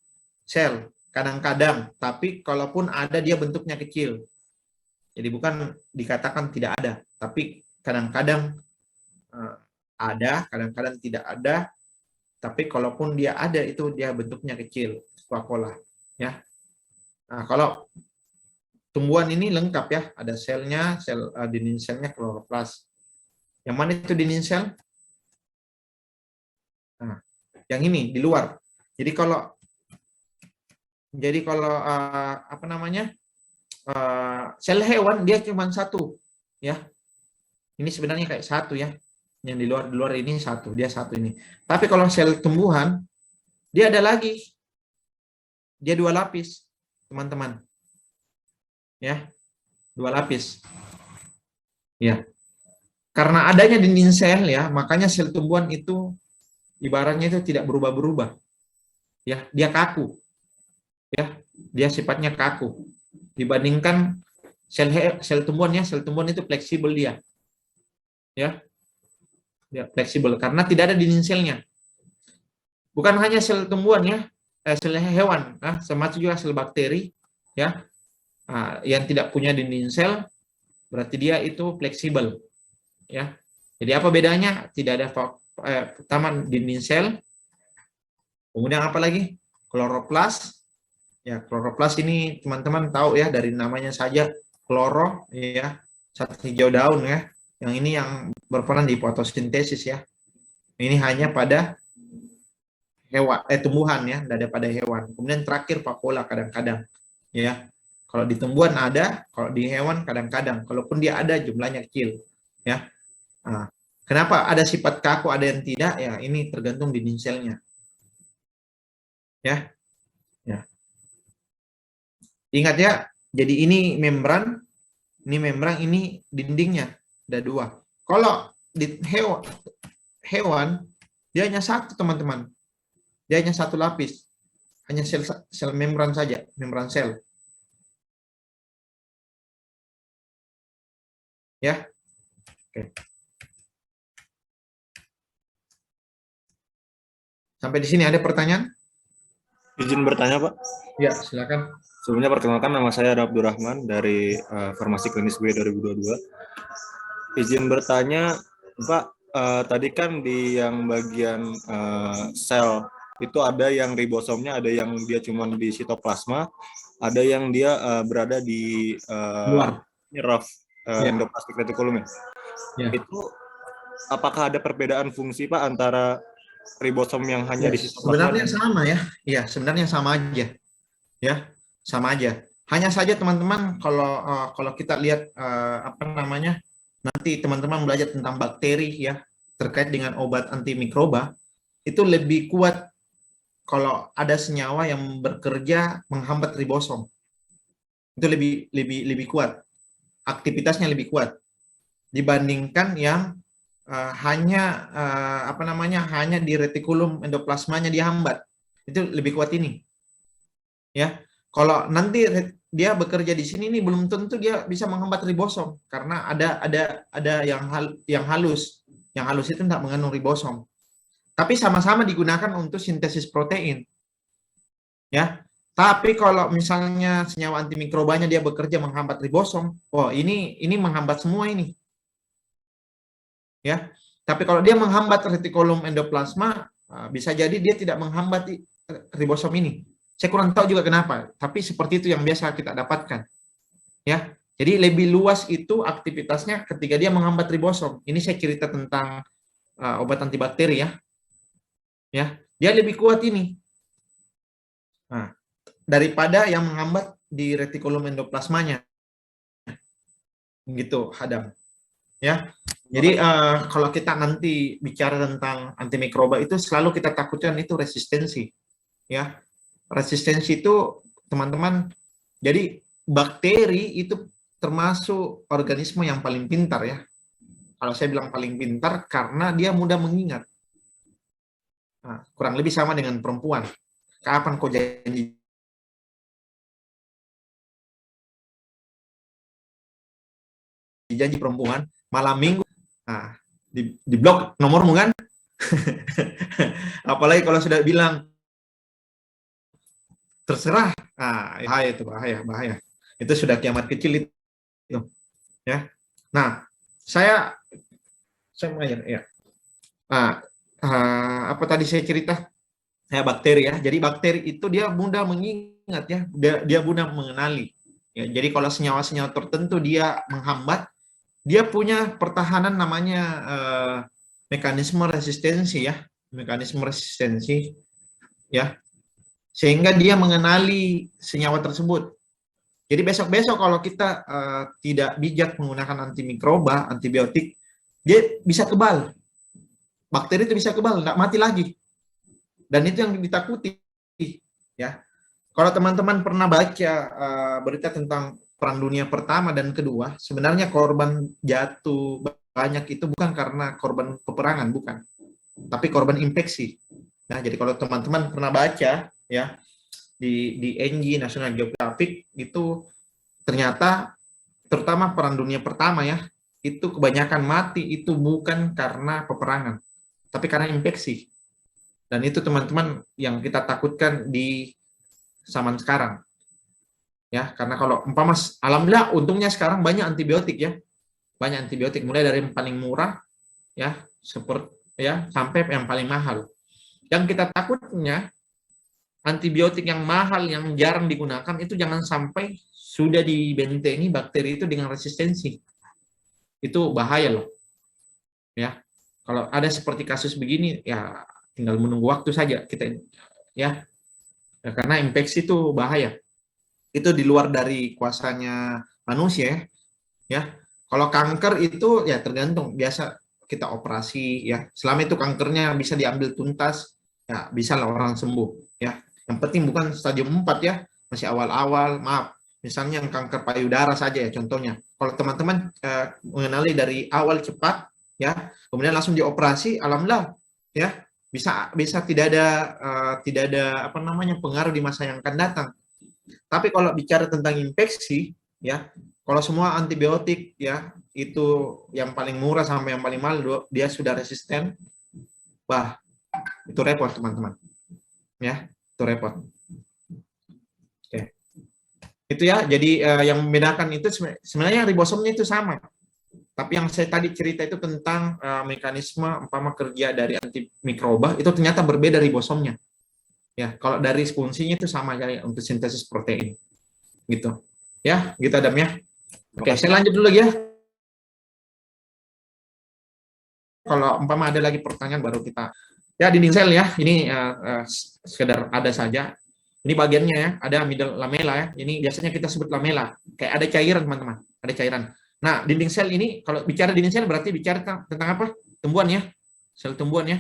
cell. Kadang-kadang, tapi kalaupun ada dia bentuknya kecil. Jadi bukan dikatakan tidak ada, tapi kadang-kadang ada, kadang-kadang tidak ada. Tapi kalaupun dia ada itu dia bentuknya kecil, vakuola. Ya. Nah, kalau tumbuhan ini lengkap ya, ada selnya, sel dinding selnya kloroplas. Yang mana itu dinding sel? Nah, yang ini di luar. Jadi kalau apa namanya sel hewan dia cuma satu ya, ini sebenarnya kayak satu ya, yang di luar ini satu, dia satu ini. Tapi kalau sel tumbuhan dia ada lagi, dia dua lapis teman-teman ya, dua lapis ya. Karena adanya dinding sel ya, makanya sel tumbuhan itu ibaratnya itu tidak berubah-berubah ya, dia kaku ya, dia sifatnya kaku dibandingkan sel tumbuhan ya. Sel tumbuhan itu fleksibel dia ya, dia fleksibel karena tidak ada dinding selnya. Bukan hanya sel tumbuhan ya, sel hewan termasuk juga sel bakteri ya, yang tidak punya dinding sel berarti dia itu fleksibel ya. Jadi apa bedanya? Tidak ada pertama dinding sel, kemudian apa lagi? Kloroplas. Ya, kloroplas ini teman-teman tahu ya dari namanya saja, kloro ya, satu hijau daun ya. Yang ini yang berperan di fotosintesis ya. Ini hanya pada hewan tumbuhan ya, tidak ada pada hewan. Kemudian terakhir vakuola kadang-kadang ya. Kalau di tumbuhan ada, kalau di hewan kadang-kadang. Kalaupun dia ada jumlahnya kecil ya. Nah, kenapa ada sifat kaku ada yang tidak ya, ini tergantung dinding selnya. Ya. Ya. Ingat ya, jadi ini membran, ini dindingnya, ada dua. Kalau di hewan, dia hanya satu teman-teman, dia hanya satu lapis, hanya sel membran saja, membran sel. Ya, oke. Sampai di sini ada pertanyaan? Izin bertanya, Pak. Ya, silakan. Sebelumnya perkenalkan, nama saya Abdurrahman dari Farmasi Klinis B 2022. Izin bertanya, Pak, tadi kan di yang bagian sel itu ada yang ribosomnya, ada yang dia cuma di sitoplasma, ada yang dia berada di Luar. nyeraf endoplasmic reticulum. Ya. Itu apakah ada perbedaan fungsi, Pak, antara ribosom yang hanya di sitoplasma? Sebenarnya sama ya. Iya, sebenarnya sama aja. Ya, sama aja. Hanya saja teman-teman kalau kita lihat apa namanya, nanti teman-teman belajar tentang bakteri ya, terkait dengan obat antimikroba, itu lebih kuat kalau ada senyawa yang bekerja menghambat ribosom. Itu lebih kuat. Aktivitasnya lebih kuat dibandingkan yang hanya apa namanya, hanya di retikulum endoplasmanya dihambat. Itu lebih kuat ini. Ya. Kalau nanti dia bekerja di sini, ini belum tentu dia bisa menghambat ribosom karena ada yang halus. Yang halus itu tidak mengandung ribosom. Tapi sama-sama digunakan untuk sintesis protein. Ya. Tapi kalau misalnya senyawa antimikrobanya dia bekerja menghambat ribosom, ini menghambat semua ini. Ya. Tapi kalau dia menghambat retikulum endoplasma, bisa jadi dia tidak menghambat ribosom ini. Saya kurang tahu juga kenapa, tapi seperti itu yang biasa kita dapatkan. Ya, jadi lebih luas itu aktivitasnya ketika dia menghambat ribosom. Ini saya cerita tentang obat antibakteri ya. Ya, dia lebih kuat ini. Nah, daripada yang menghambat di retikulum endoplasmanya. Gitu, Hadam. Ya. Jadi kalau kita nanti bicara tentang antimikroba itu selalu kita takutkan itu resistensi. Ya. Resistensi itu teman-teman, jadi bakteri itu termasuk organisme yang paling pintar ya. Kalau saya bilang paling pintar karena dia mudah mengingat. Nah, kurang lebih sama dengan perempuan. Kapan kau janji perempuan, malam minggu, nah, di blok nomormu kan? Apalagi kalau sudah bilang terserah, bahaya itu, bahaya. Itu sudah kiamat kecil itu, ya. Nah, saya mengajar, ya. Nah, apa tadi saya cerita? Ya, bakteri ya. Jadi bakteri itu dia mudah mengingat ya, dia mudah mengenali. Ya, jadi kalau senyawa-senyawa tertentu dia menghambat, dia punya pertahanan namanya mekanisme resistensi ya, ya, sehingga dia mengenali senyawa tersebut. Jadi besok-besok kalau kita tidak bijak menggunakan antimikroba, antibiotik, dia bisa kebal. Bakteri itu bisa kebal, nggak mati lagi. Dan itu yang ditakuti. Ya, kalau teman-teman pernah baca berita tentang Perang Dunia Pertama dan Kedua, sebenarnya korban jatuh banyak itu bukan karena korban peperangan, bukan, tapi korban infeksi. Nah, jadi kalau teman-teman pernah baca ya di NG National Geographic itu ternyata terutama Perang Dunia Pertama ya, itu kebanyakan mati itu bukan karena peperangan, tapi karena infeksi. Dan itu teman-teman yang kita takutkan di zaman sekarang. Ya, karena kalau umpama alhamdulillah untungnya sekarang banyak antibiotik ya. Banyak antibiotik mulai dari yang paling murah ya, seperti ya sampai yang paling mahal. Yang kita takutnya antibiotik yang mahal yang jarang digunakan itu jangan sampai sudah dibentengi bakteri itu dengan resistensi. Itu bahaya loh. Ya. Kalau ada seperti kasus begini ya tinggal menunggu waktu saja kita ya. Karena infeksi itu bahaya. Itu di luar dari kuasanya manusia ya. Kalau kanker itu ya tergantung, biasa kita operasi ya. Selama itu kankernya bisa diambil tuntas ya bisa lah orang sembuh ya. Yang penting bukan stadium 4 ya, masih awal-awal. Maaf, misalnya yang kanker payudara saja ya contohnya. Kalau teman-teman mengenali dari awal cepat ya, kemudian langsung dioperasi, alhamdulillah ya bisa tidak ada apa namanya pengaruh di masa yang akan datang. Tapi kalau bicara tentang infeksi ya, kalau semua antibiotik ya itu yang paling murah sampai yang paling mahal dia sudah resisten, itu repot teman-teman. Ya, itu repot. Oke. Itu ya, jadi yang membedakan itu sebenarnya ribosomnya itu sama. Tapi yang saya tadi cerita itu tentang mekanisme umpama kerja dari antimikroba itu ternyata berbeda ribosomnya. Ya, kalau dari fungsinya itu sama ya untuk sintesis protein. Gitu. Ya, gitu Adam ya. Oke, saya lanjut dulu lagi ya. Kalau umpama ada lagi pertanyaan baru kita. Ya, dinding sel ya. Ini sekedar ada saja. Ini bagiannya ya, ada middle lamella ya. Ini biasanya kita sebut lamella. Kayak ada cairan teman-teman, ada cairan. Nah, dinding sel ini kalau bicara dinding sel berarti bicara tentang apa? Tumbuhan ya. Sel tumbuhan ya.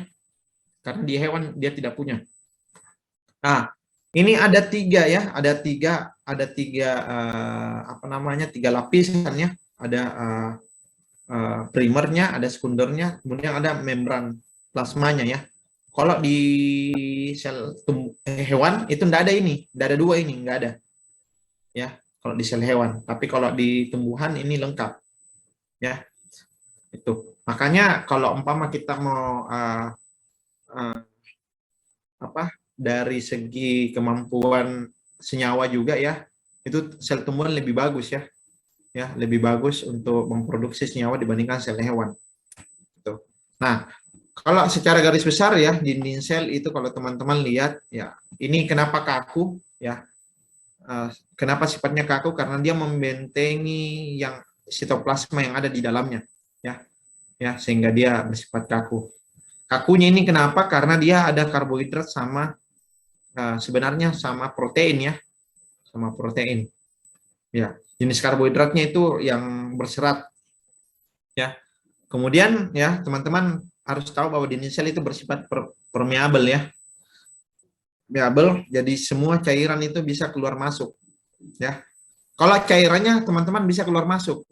Karena di hewan dia tidak punya. Nah, ini ada tiga ya, ada tiga apa namanya, tiga lapisan ya. Ada primernya, ada sekundernya, kemudian ada membran plasmanya ya. Kalau di sel hewan itu enggak ada ini, enggak ada dua ini, enggak ada. Ya, kalau di sel hewan. Tapi kalau di tumbuhan ini lengkap. Ya. Itu. Makanya kalau umpama kita mau dari segi kemampuan senyawa juga ya, itu sel tumbuhan lebih bagus ya. Ya, lebih bagus untuk memproduksi senyawa dibandingkan sel hewan. Gitu. Nah, kalau secara garis besar ya, dinding sel itu kalau teman-teman lihat ya, ini kenapa kaku ya. Kenapa sifatnya kaku? Karena dia membentengi yang sitoplasma yang ada di dalamnya, ya, sehingga dia bersifat kaku. Kakunya ini kenapa? Karena dia ada karbohidrat sama sebenarnya sama protein, ya, sama protein. Ya, jenis karbohidratnya itu yang berserat, ya. Kemudian ya teman-teman harus tahu bahwa dinding sel itu bersifat permeabel, ya. Permeabel, jadi semua cairan itu bisa keluar masuk, ya. Kalau cairannya teman-teman bisa keluar masuk.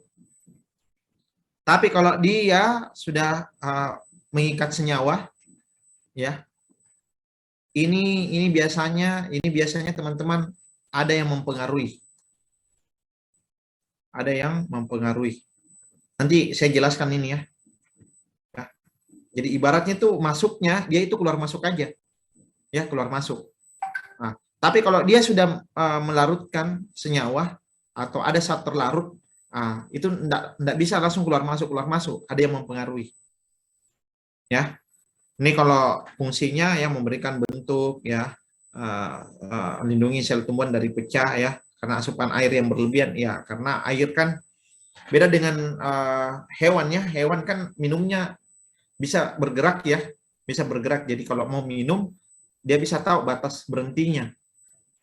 Tapi kalau dia sudah mengikat senyawa, ya. Ini biasanya teman-teman ada yang mempengaruhi. Ada yang mempengaruhi. Nanti saya jelaskan ini, ya. Jadi ibaratnya tuh masuknya dia itu keluar masuk aja, ya, keluar masuk. Nah, tapi kalau dia sudah melarutkan senyawa atau ada saat terlarut, itu enggak bisa langsung keluar masuk, ada yang mempengaruhi, ya. Ini kalau fungsinya ya memberikan bentuk, ya, melindungi sel tumbuhan dari pecah, ya, karena asupan air yang berlebihan, ya, karena air kan beda dengan hewan, ya. Hewan kan minumnya bisa bergerak, ya, bisa bergerak. Jadi kalau mau minum dia bisa tahu batas berhentinya.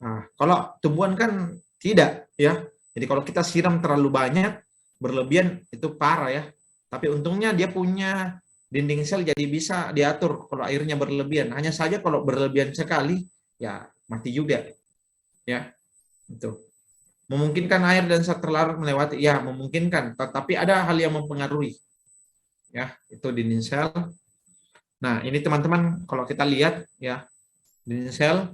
Nah, kalau tumbuhan kan tidak, ya. Jadi kalau kita siram terlalu banyak berlebihan itu parah, ya. Tapi untungnya dia punya dinding sel jadi bisa diatur kalau airnya berlebihan. Hanya saja kalau berlebihan sekali ya mati juga, ya. Itu memungkinkan air dan saat terlarut melewati, ya, memungkinkan, tetapi ada hal yang mempengaruhi, ya, itu dinding sel. Nah, ini teman-teman kalau kita lihat, ya, dinding sel,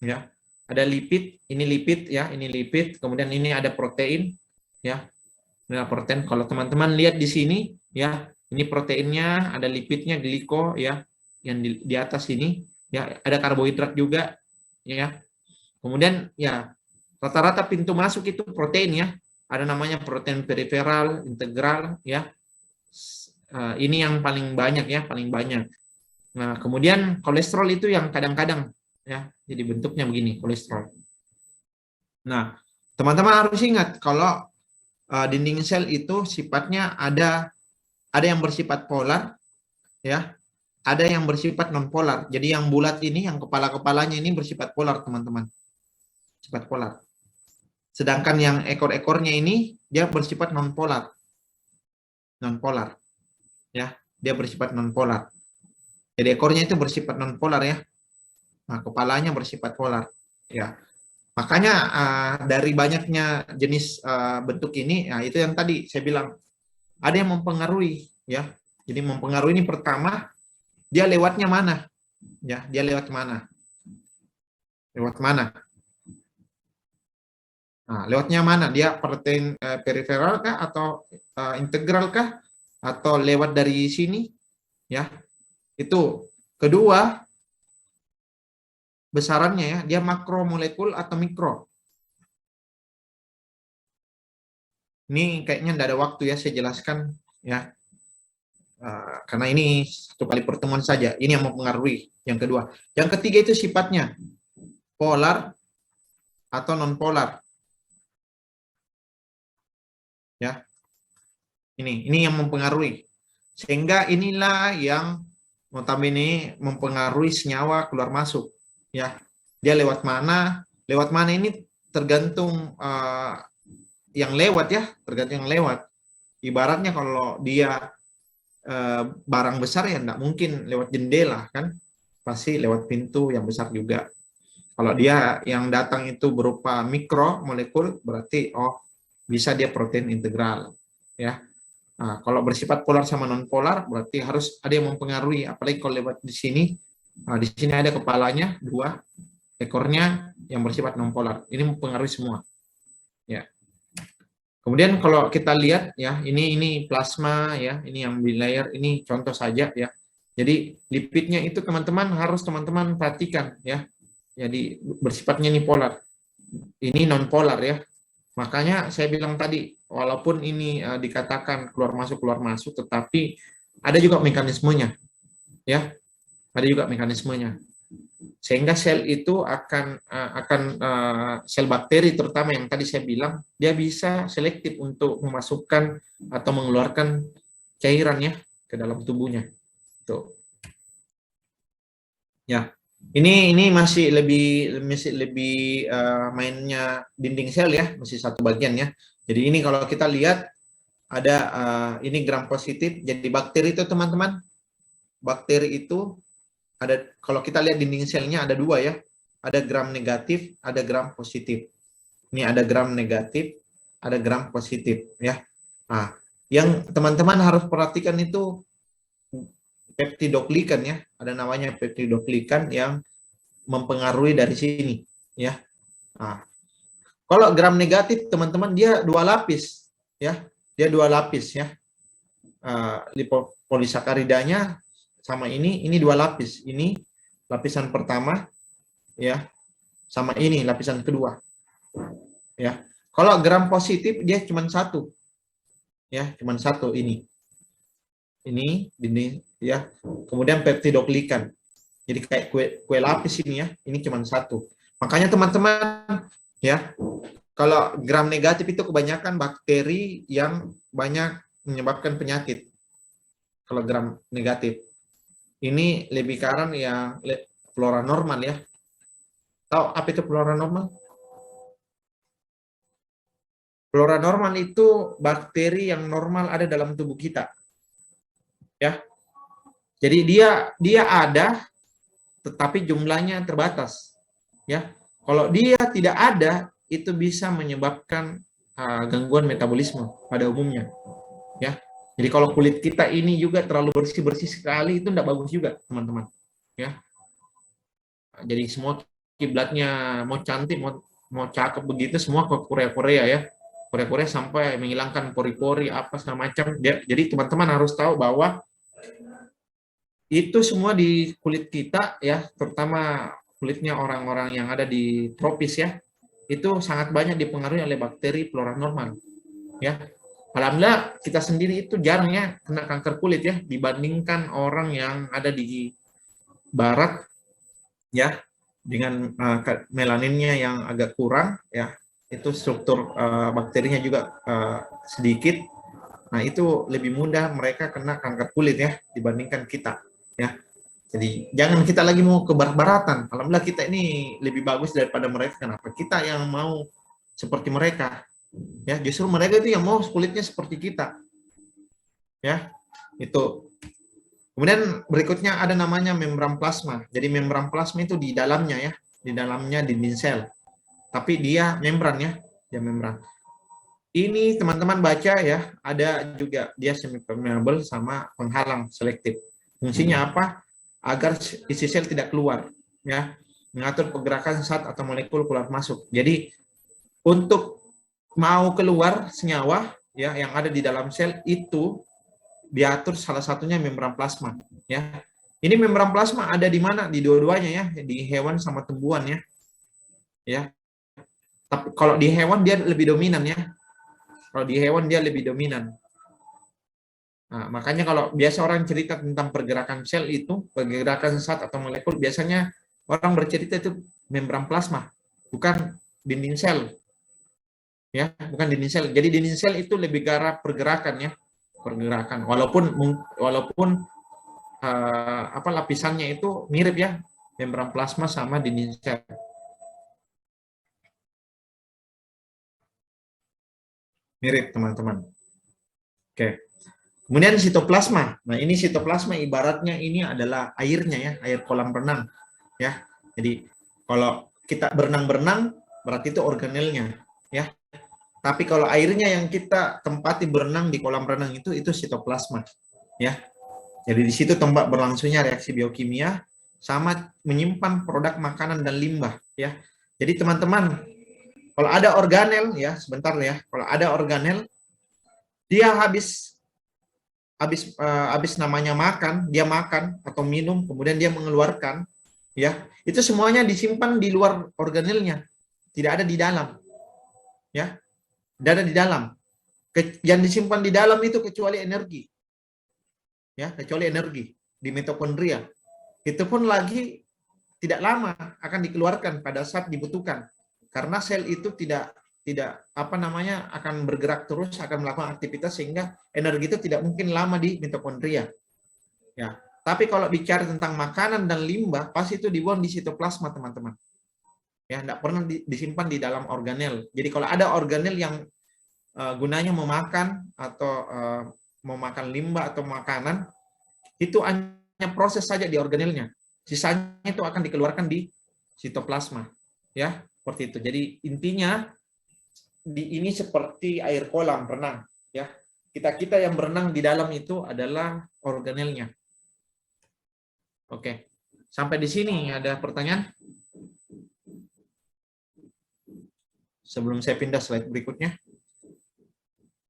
ya, ada lipid, ini lipid, ya, ini lipid, kemudian ini ada protein, ya. Nah, protein kalau teman-teman lihat di sini, ya, ini proteinnya, ada lipidnya, gliko, ya, yang di atas ini, ya, ada karbohidrat juga, ya. Kemudian, ya, rata-rata pintu masuk itu protein, ya. Ada namanya protein periferal, integral, ya. Ini yang paling banyak, ya, paling banyak. Nah, kemudian kolesterol itu yang kadang-kadang, ya, jadi bentuknya begini, kolesterol. Nah, teman-teman harus ingat kalau dinding sel itu sifatnya ada yang bersifat polar, ya, ada yang bersifat non polar. Jadi yang bulat ini, yang kepala-kepalanya ini bersifat polar, teman-teman, sifat polar. Sedangkan yang ekor-ekornya ini dia bersifat non polar, ya, dia bersifat non polar. Jadi ekornya itu bersifat non polar, ya. Nah, kepalanya bersifat polar, ya. Makanya dari banyaknya jenis bentuk ini, ya, itu yang tadi saya bilang ada yang mempengaruhi, ya. Jadi mempengaruhi ini pertama dia lewatnya mana, ya, dia lewat mana, Nah, lewatnya mana, dia protein periferal kah atau integral kah atau lewat dari sini, ya. Itu kedua besarannya, ya, dia makromolekul atau mikro. Ini kayaknya tidak ada waktu, ya, saya jelaskan, ya, karena ini satu kali pertemuan saja. Ini yang mempengaruhi. Yang kedua, yang ketiga itu sifatnya polar atau non polar, ya. Ini yang mempengaruhi, sehingga inilah yang notabene mempengaruhi senyawa keluar masuk, ya. Dia lewat mana ini tergantung yang lewat, ya, tergantung yang lewat. Ibaratnya kalau dia barang besar, ya enggak mungkin lewat jendela, kan, pasti lewat pintu yang besar juga. Kalau dia yang datang itu berupa mikromolekul, berarti bisa dia protein integral, ya. Nah, kalau bersifat polar sama non polar berarti harus ada yang mempengaruhi, apalagi kalau lewat di sini. Nah, di sini ada kepalanya, dua, ekornya yang bersifat non polar. Ini mempengaruhi semua, ya. Kemudian kalau kita lihat, ya, ini plasma, ya, ini yang bilayer, ini contoh saja, ya. Jadi lipidnya itu teman-teman harus teman-teman perhatikan, ya. Jadi bersifatnya ini polar, ini non polar, ya. Makanya saya bilang tadi, walaupun ini dikatakan keluar masuk, tetapi ada juga mekanismenya, ya, ada juga mekanismenya. sehingga sel itu sel bakteri terutama yang tadi saya bilang, dia bisa selektif untuk memasukkan atau mengeluarkan cairan ya ke dalam tubuhnya. Tuh. Ya, ini masih lebih mainnya dinding sel ya, masih satu bagian ya. Jadi ini kalau kita lihat ada ini gram positif. Jadi bakteri itu teman-teman, bakteri itu ada, kalau kita lihat dinding selnya ada dua ya, ada gram negatif, ada gram positif. Ini ada gram negatif, ada gram positif ya. Nah, yang teman-teman harus perhatikan itu peptidoglikan ya, ada namanya peptidoglikan yang mempengaruhi dari sini ya. Nah, kalau gram negatif teman-teman dia dua lapis ya, dia dua lapis ya. Liposakaridanya sama ini dua lapis, ini lapisan pertama ya, sama ini lapisan kedua ya. Kalau gram positif dia cuma satu ya, cuma satu ini ya. Kemudian peptidoglikan, jadi kayak kue lapis ini ya, ini cuma satu. Makanya teman-teman ya, kalau gram negatif itu kebanyakan bakteri yang banyak menyebabkan penyakit. Kalau gram negatif ini lebih ke arah yang flora normal ya. Tahu apa itu flora normal? Flora normal itu bakteri yang normal ada dalam tubuh kita. Ya. Jadi dia ada tetapi jumlahnya terbatas. Ya. Kalau dia tidak ada, itu bisa menyebabkan gangguan metabolisme pada umumnya. Ya. Jadi kalau kulit kita ini juga terlalu bersih-bersih sekali, itu tidak bagus juga, teman-teman. Ya. Jadi semua kiblatnya mau cantik, mau cakep begitu, semua ke Korea-Korea ya. Korea-Korea sampai menghilangkan pori-pori apa segala macam. Jadi teman-teman harus tahu bahwa itu semua di kulit kita ya, terutama kulitnya orang-orang yang ada di tropis ya, itu sangat banyak dipengaruhi oleh bakteri flora normal ya. Alhamdulillah kita sendiri itu jarang ya kena kanker kulit ya, dibandingkan orang yang ada di barat ya, dengan melaninnya yang agak kurang ya, itu struktur bakterinya juga sedikit. Nah itu lebih mudah mereka kena kanker kulit ya dibandingkan kita ya. Jadi jangan kita lagi mau ke barat-baratan. Alhamdulillah kita ini lebih bagus daripada mereka. Kenapa? Kita yang mau seperti mereka. Ya, justru mereka itu yang mau kulitnya seperti kita. Ya, itu. Kemudian berikutnya ada namanya membran plasma. Jadi membran plasma itu di dalamnya ya, di dalamnya dinding sel. Tapi dia membran ya, dia membran. Ini teman-teman baca ya, ada juga dia semi permeable sama penghalang selektif. Fungsinya apa? Agar isi sel tidak keluar ya, mengatur pergerakan zat atau molekul keluar masuk. Jadi untuk mau keluar senyawa ya yang ada di dalam sel itu diatur salah satunya membran plasma ya. Ini membran plasma ada di mana? Di dua-duanya ya, di hewan sama tumbuhan ya. Ya. Tapi kalau di hewan dia lebih dominan ya. Kalau di hewan dia lebih dominan. Nah, makanya kalau biasa orang cerita tentang pergerakan sel itu, pergerakan zat atau molekul, biasanya orang bercerita itu membran plasma, bukan dinding sel. Ya, bukan dinding sel. Jadi dinding sel itu lebih ke arah pergerakan ya, pergerakan. Walaupun lapisannya itu mirip ya, membran plasma sama dinding sel. Mirip teman-teman. Oke. Kemudian sitoplasma. Nah, ini sitoplasma ibaratnya ini adalah airnya ya, air kolam renang ya. Jadi kalau kita berenang-berenang berarti itu organelnya ya. Tapi kalau airnya yang kita tempati berenang di kolam renang itu sitoplasma ya. Jadi di situ tempat berlangsungnya reaksi biokimia sama menyimpan produk makanan dan limbah ya. Jadi teman-teman, kalau ada organel ya, sebentar ya. Kalau ada organel dia habis namanya makan, dia makan atau minum, kemudian dia mengeluarkan, ya itu semuanya disimpan di luar organelnya, tidak ada di dalam, ya, tidak ada di dalam. Yang disimpan di dalam itu kecuali energi, ya, kecuali energi di mitokondria. Itu pun lagi tidak lama akan dikeluarkan pada saat dibutuhkan. Karena sel itu tidak akan bergerak terus, akan melakukan aktivitas sehingga energi itu tidak mungkin lama di mitokondria. Ya, tapi kalau bicara tentang makanan dan limbah, pasti itu dibuang di sitoplasma, teman-teman. Ya, tidak pernah disimpan di dalam organel. Jadi kalau ada organel yang gunanya memakan atau memakan limbah atau makanan, itu hanya proses saja di organelnya. Sisanya itu akan dikeluarkan di sitoplasma. Ya, seperti itu. Jadi intinya ini seperti air kolam renang. Ya, kita yang berenang di dalam itu adalah organelnya. Oke, sampai di sini ada pertanyaan? Sebelum saya pindah slide berikutnya.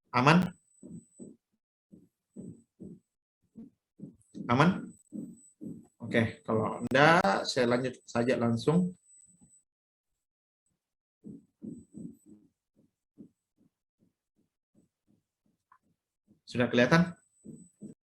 Aman? Aman? Oke, kalau enggak, saya lanjut saja langsung. Sudah kelihatan?